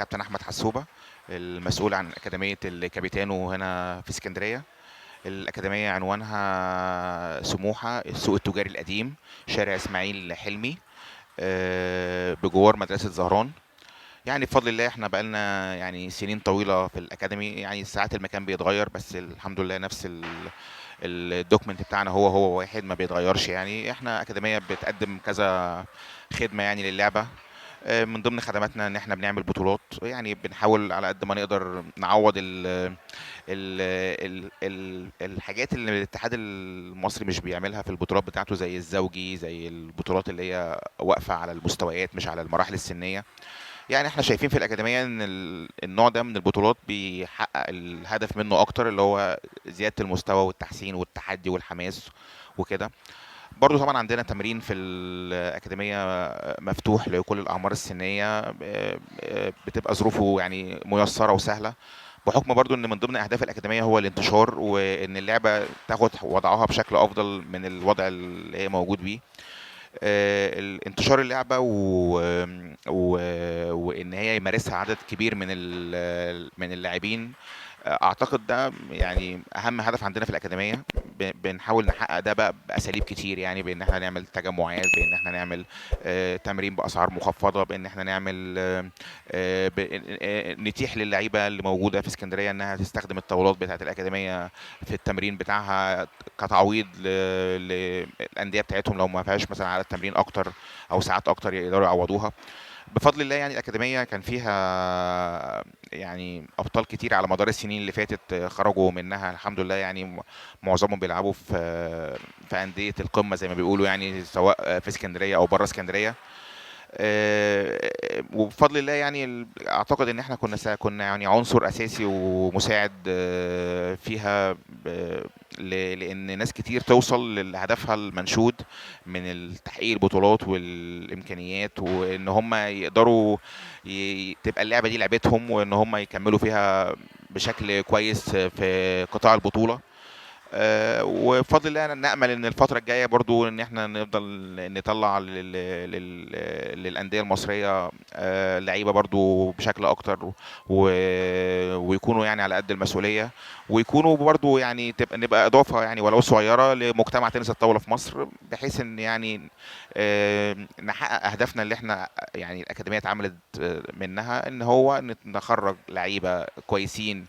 كابتن احمد حسوبه، المسؤول عن اكاديميه الكابيتانو هنا في اسكندريه. الاكاديميه عنوانها سموحه، السوق التجاري القديم، شارع اسماعيل حلمي، بجوار مدرسه زهران. يعني بفضل الله احنا بقالنا يعني سنين طويله في الاكاديمي، يعني ساعات المكان بيتغير بس الحمد لله نفس الدوكمنت بتاعنا هو واحد ما بيتغيرش. يعني احنا اكاديميه بتقدم كذا خدمه يعني للعبه. من ضمن خدماتنا ان احنا بنعمل بطولات، يعني بنحاول على قد ما نقدر نعوض الحاجات اللي الاتحاد المصري مش بيعملها في البطولات بتاعته، زي الزوجي، زي البطولات اللي هي واقفه على المستويات مش على المراحل السنيه. يعني احنا شايفين في الأكاديمية ان النوع ده من البطولات بيحقق الهدف منه اكتر، اللي هو زيادة المستوى والتحسين والتحدي والحماس وكده. برضو طبعا عندنا تمرين في الأكاديمية مفتوح لكل الأعمار السنية، بتبقى ظروفه يعني ميسرة وسهلة، بحكم برضو ان من ضمن اهداف الاكاديميه هو الانتشار، وان اللعبه تاخد وضعها بشكل افضل من الوضع اللي هي موجود بيه. انتشار اللعبه و... وان هي يمارسها عدد كبير من اللاعبين. اعتقد ده يعني اهم هدف عندنا في الاكاديميه. بنحاول نحقق ده بقى باساليب كتير، يعني بان احنا نعمل تجمعات، بان احنا نعمل تمرين باسعار مخفضه، بان احنا نعمل نتيح للعيبه اللي موجوده في اسكندريه انها تستخدم الطاولات بتاعه الاكاديميه في التمرين بتاعها كتعويض للانديه بتاعتهم لو ما فيهاش مثلا عدد تمرين اكتر او ساعات اكتر يقدروا يعوضوها. بفضل الله يعني الأكاديمية كان فيها يعني أبطال كتير على مدار السنين اللي فاتت خرجوا منها الحمد لله. يعني معظمهم بيلعبوا في أندية القمة زي ما بيقولوا، يعني سواء في اسكندرية أو بره اسكندرية. وبفضل الله يعني اعتقد ان احنا كنا يعني عنصر اساسي ومساعد فيها، لان ناس كتير توصل لهدفها المنشود من تحقيق البطولات والامكانيات، وان هم يقدروا تبقى اللعبه دي لعبتهم، وان هم يكملوا فيها بشكل كويس في قطاع البطوله. وبفضل الله أنا نأمل ان الفترة الجاية برضو ان احنا نفضل نطلع للأندية المصرية لعيبة برضو بشكل اكتر، ويكونوا يعني على قد المسؤولية، ويكونوا برضو يعني نبقى اضافة يعني ولو صغيرة لمجتمع تنس الطاولة في مصر، بحيث ان يعني نحقق اهدافنا اللي احنا يعني الأكاديمية اتعملت منها، ان هو نخرج لعيبة كويسين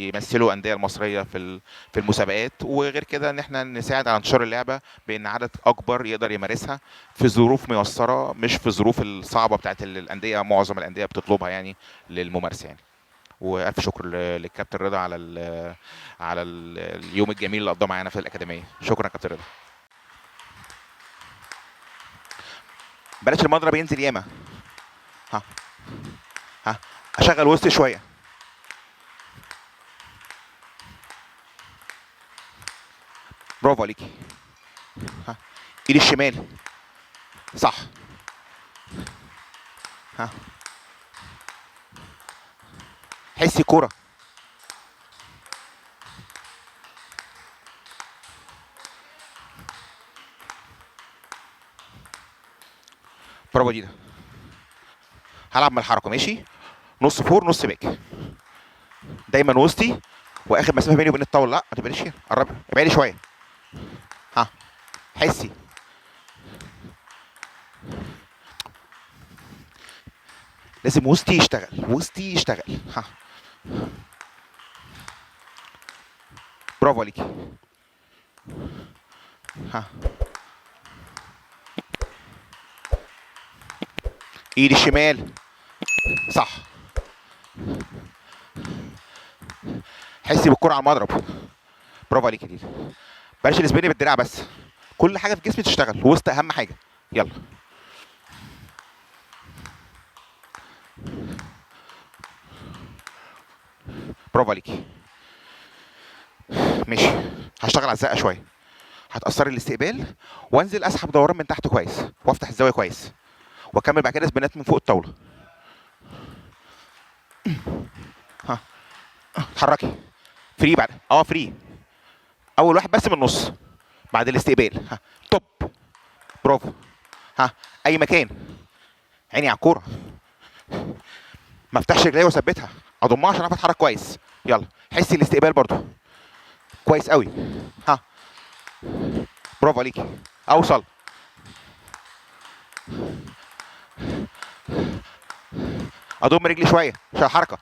يمثلوا الانديه المصريه في المسابقات. وغير كده ان احنا نساعد على انتشار اللعبه بان عدد اكبر يقدر يمارسها في ظروف ميسره، مش في الظروف الصعبه بتاعت الانديه، معظم الانديه بتطلبها يعني للممارسه يعني. والف شكر للكابتن رضا على اليوم الجميل اللي قضاه معانا في الاكاديميه. شكرا يا كابتن رضا. بلاش المضرب ينزل ياما. ها ها اشغل وسط شويه. برافو عليكي. ها ايدي الشمال. صح. ها حسي كوره. برافو دي ده. هلعب من الحركه ماشي. نص فور نص باك، دايما وسطي، واخر مسافه بيني وبين الطاوله. لا ما تبعديش كده، قربي ابعدي شويه. ها حسي. لازم وسطي يشتغل، وسطي يشتغل. ها برافو عليكي. ها ايدي الشمال. صح. حسي بالكره على المضرب. برافو عليكي دي. بلاش الاسباني بالدراع بس، كل حاجه في جسمي تشتغل، وسط اهم حاجه. يلا برافو عليكي. ماشي. هشتغل على الزقه شويه، هتاثري الاستقبال، وانزل اسحب دوران من تحت كويس، وافتح الزاويه كويس، واكمل بعد كده سبينات من فوق الطاوله. ها اتحركي. فري بعد فري. اول واحد بس من النص بعد الاستقبال. ها توب. برافو. ها اي مكان، عيني على الكوره. ما افتحش رجلي واثبتها، اضمها عشان اعرف اتحرك كويس. يلا حسي الاستقبال برضو كويس قوي. ها برافو عليكي. اوصل. اضم رجلي شويه عشان حركه.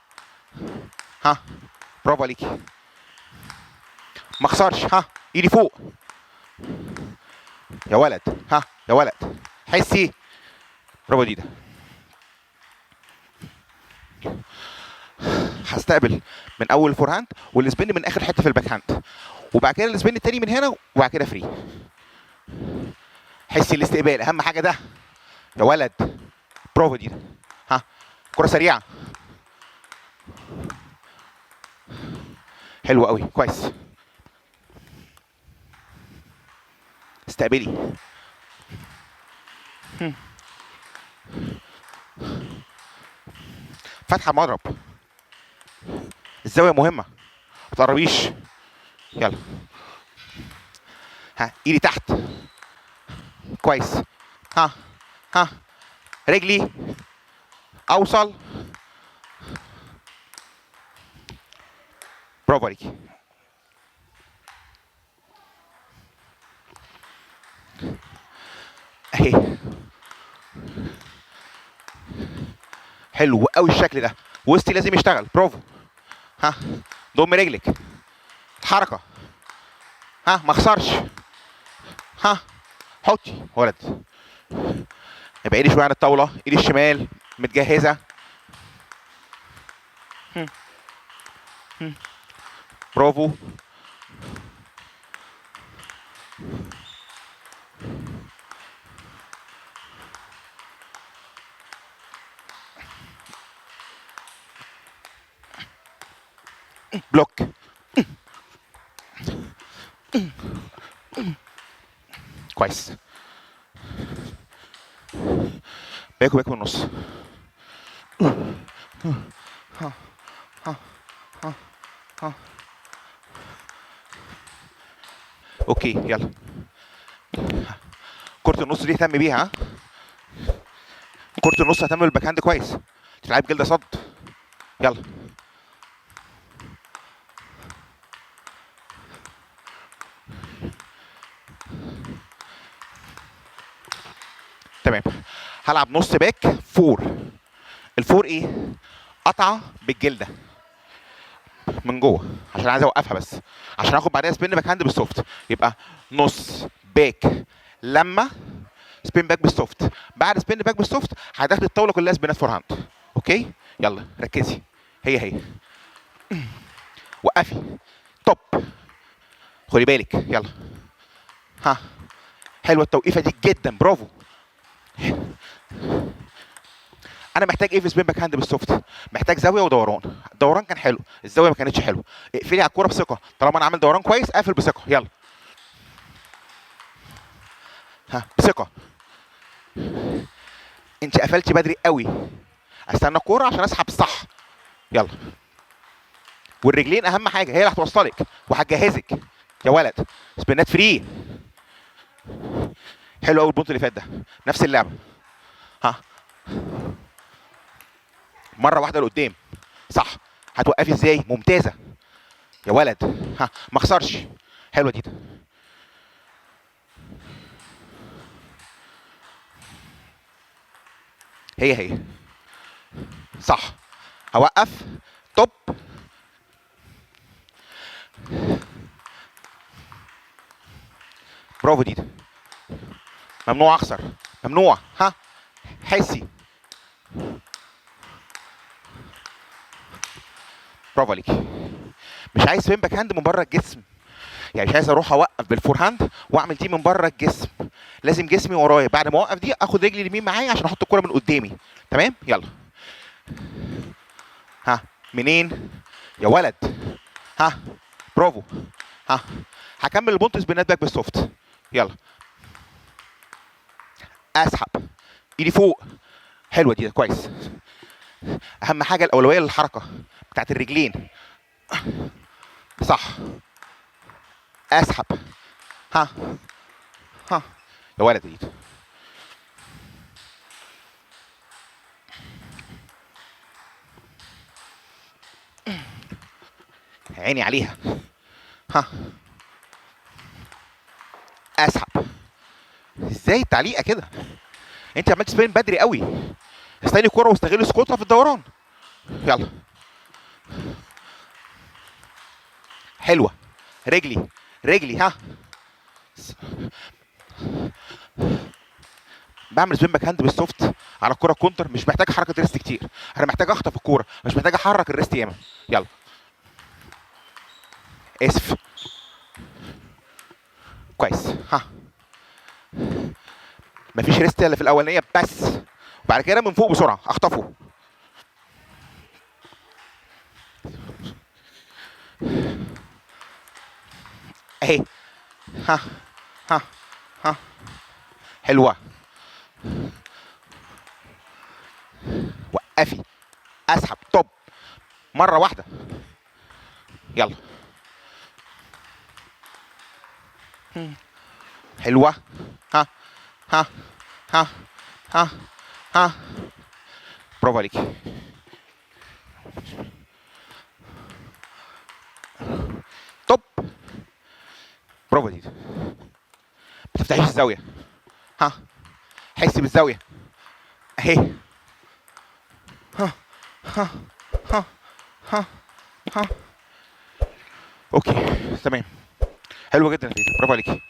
ها برافو عليكي. ما اخسرش. ها ايدي فوق يا ولد. ها يا ولد حسي. برافو دي ده. هستقبل من اول الفور هاند والسبين من اخر حته في الباك هاند، وبعد كده السبين التاني من هنا، وبعد كده فري. حسي الاستقبال اهم حاجه ده يا ولد. برافو دي ده. ها كره سريعه. حلو قوي كويس. استقبلي. فتحه مضرب. الزاويه مهمه، ما تقربيش. يلا. ها ايدي تحت كويس. ها ها رجلي اوصل. برافو عليكي. اهي. حلو قوي الشكل ده. وسطي لازم يشتغل. برافو. ها ضم رجلك. حركه. ها ما اخسرش. ها حطي ولد. ابعدي شويه عن الطاوله. ايدي الشمال متجهزه. برافو. بلوك. كويس. باكو باكو من النص. اوكي يلا. كرة النص دي اهتم بيها. ها كرة النص اهتم بالباك هاند كويس. تلعب جلده صد. يلا. تمام. هلعب نص باك فور. الفور ايه؟ قطعه بالجلده من جوه عشان عايز اوقفها بس، عشان اخد بعدها سبين باك هاند بالسوفت. يبقى نص باك لما سبين باك بالسوفت. بعد سبين باك بالسوفت هتاخد الطاوله كلها سبينات فور هاند. اوكي يلا ركزي. هي وقفي. توب. خدي بالك. يلا. ها حلوه التوقيفه دي جدا. برافو. انا محتاج ايه في سبين باك هاند بالسوفت؟ محتاج زاويه ودوران. الدوران كان حلو، الزاويه ما كانتش حلوه. اقفلي على الكوره بثقه. طالما انا عامل دوران كويس اقفل بثقه. يلا. ها بثقه. انت قفلتي بدري قوي. استنى الكوره عشان اسحب صح. يلا. والرجلين اهم حاجه، هي اللي هتوصلك وهتجهزك يا ولد. سبينات فري. حلو قوي البونت اللي فات ده. نفس اللعبه. ها مره واحده لقدام. صح. هتوقفي ازاي؟ ممتازه يا ولد. ها ما اخسرش. حلوه دي. هي صح. هوقف. توب. برافو دي. ممنوع اخسر. ممنوع. ها حسي. برافو عليك. مش عايز سوين باك هاند من بره الجسم، يعني مش عايز اروح اوقف بالفور هاند واعمل دي من بره الجسم. لازم جسمي ورايا. بعد ما اوقف دي اخد رجلي اليمين معايا عشان احط الكوره من قدامي. تمام يلا. ها منين يا ولد. ها برافو. ها هكمل البونت سبينات باك بالسوفت. يلا. اسحب ايدي فوق. حلوه دي كويس. اهم حاجه الاولويه للحركه بتاعت الرجلين. صح. اسحب. ها ها يا ولد ايد. عيني عليها. ها، اسحب. ازاي التعليقه كده؟ انت عملت سبين بدري قوي. استني الكوره واستغل سقوطها في الدوران. يلا. حلوه. رجلي رجلي. ها، بعمل سبين باك هاند بالسوفت على الكوره كونتر. مش محتاج حركه ريست كتير، انا محتاج اخطف الكوره، مش محتاج احرك الريست ياما. يلا. اسف. كويس. ها، مفيش ريست الا في الاولانيه بس، وبعد كده من فوق بسرعه اخطفه. اهي. ها ها ها. حلوه. وقفي. اسحب. طب مره واحده. يلا. حلوه. ها ها ها ها ها. برافو عليكي. طب برافو دي. ما تفتحيش الزاويه. ها، حسي بالزاويه. اهي. ها ها ها ها ها. اوكي تمام. حلوه جدا يا فريده، برافو عليكي.